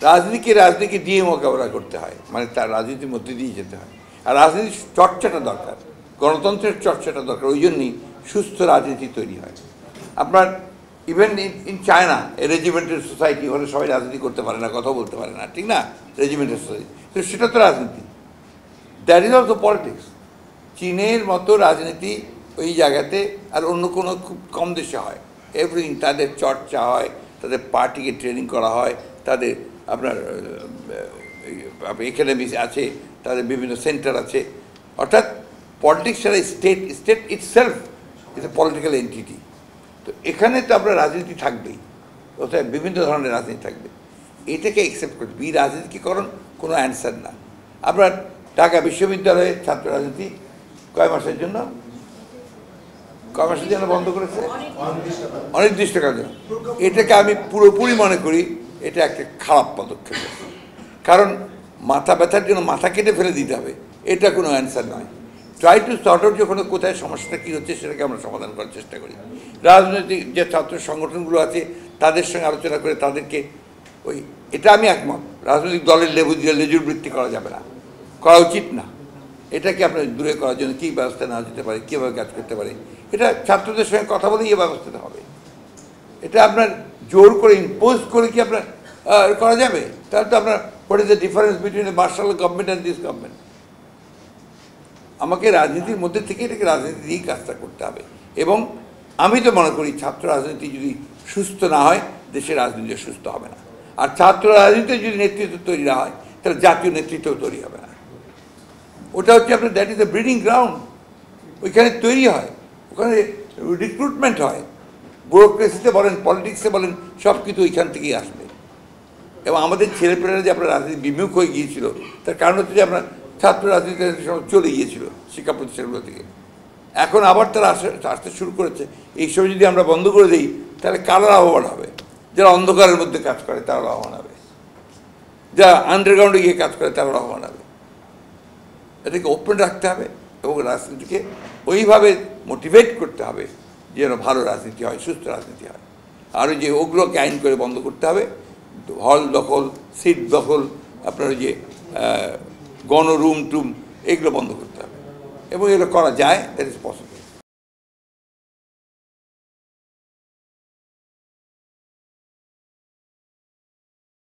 রাজনীতিকে দিয়ে মোকাবেলা করতে হয়, মানে তার রাজনীতির মধ্যে দিয়ে যেতে হয়। আর রাজনীতির চর্চাটা দরকার, গণতন্ত্রের চর্চাটা দরকার, ওই জন্যই সুস্থ রাজনীতি তৈরি হয়। আপনার even in China regimental society হলে সবাই রাজনীতি করতে পারে না, কথা বলতে পারে না, ঠিক না? রেজিমেন্টাল সোসাইটি, তো সেটা তো রাজনীতি, দ্যাট ইজ অলসো পলিটিক্স। চীনের মতো রাজনীতি ওই জায়গাতে আর অন্য কোনো খুব কম দেশে হয়। এভরিথিং তাদের চর্চা হয়, তাদের পার্টিকে ট্রেনিং করা হয়, তাদের আপনার একাডেমি আছে, তাদের বিভিন্ন সেন্টার আছে। অর্থাৎ পলিটিক্স ছাড়া state itself is a political entity. তো এখানে তো আপনার রাজনীতি থাকবেই, অর্থাৎ বিভিন্ন ধরনের রাজনীতি থাকবে। এটাকে অ্যাকসেপ্ট করবে। রাজনীতিকরণ কোনো অ্যান্সার না। আপনার ঢাকা বিশ্ববিদ্যালয়ে ছাত্র রাজনীতি কয় মাসের জন্য বন্ধ করেছে? অনির্দিষ্টকালের জন্য। এটাকে আমি পুরোপুরি মনে করি এটা একটা খারাপ পদক্ষেপ। কারণ মাথা ব্যথার জন্য মাথা কেটে ফেলে দিতে হবে, এটা কোনো অ্যান্সার নয়। ট্রাই টু সর্ট আউট যখন কোথায় সমস্যাটা কী হচ্ছে সেটাকে আমরা সমাধান করার চেষ্টা করি। রাজনৈতিক যে ছাত্র সংগঠনগুলো আছে তাদের সঙ্গে আলোচনা করে তাদেরকে এটা আমি একমত, রাজনৈতিক দলের লেজুর বৃত্তি করা যাবে না, করা উচিত না। এটাকে আপনার দূরে করার জন্য কী ব্যবস্থা নেওয়া যেতে পারে, কীভাবে কাজ করতে পারে, এটা ছাত্রদের সঙ্গে কথা বলেই এই ব্যবস্থাটা হবে। এটা আপনার জোর করে ইম্পোজ করে কি আপনার করা যাবে? তাহলে তো আপনার what is the difference between a martial government and this government? আমাকে রাজনীতির মধ্যে থেকে এটাকে রাজনীতি দিয়েই কাজটা করতে হবে। এবং আমি তো মনে করি ছাত্র রাজনীতি যদি সুস্থ না হয় দেশের রাজনীতি সুস্থ হবে না। আর ছাত্র রাজনীতিতে যদি নেতৃত্ব তৈরি না হয় তাহলে জাতীয় নেতৃত্ব তৈরি হবে না। ওটা হচ্ছে আপনার that is the breeding ground. ওইখানে তৈরি হয়, ওখানে রিক্রুটমেন্ট হয়, ব্যুরোক্রেসিতে বলেন, পলিটিক্সে বলেন, সব কিছু ওইখান থেকেই আসবে। এবং আমাদের ছেলেপেলেরা যে আপনার রাজনীতি বিমুখ হয়ে গিয়েছিল তার কারণ হচ্ছে যে আপনার ছাত্র রাজনীতি চলে গিয়েছিল শিক্ষা প্রতিষ্ঠানগুলো থেকে। এখন আবার তারা আসতে শুরু করেছে। এই সময় যদি আমরা বন্ধ করে দিই তাহলে কারা লাভবান হবে? যারা অন্ধকারের মধ্যে কাজ করে তারা লাভবান হবে, যারা আন্ডারগ্রাউন্ডে গিয়ে কাজ করে তারা লাভবান হবে। এটাকে ওপেন রাখতে হবে এবং রাজনীতিকে ওইভাবে মোটিভেট করতে হবে যেন ভালো রাজনীতি হয়, সুস্থ রাজনীতি হয়। আর ওই যে ওগুলোকে আইন করে বন্ধ করতে হবে, হল দখল, সিট দখল, আপনার ওই যে গণরুম টুম, এগুলো বন্ধ করতে হবে। এবং এগুলো করা যায়, দ্যাট ইজ পসিবল।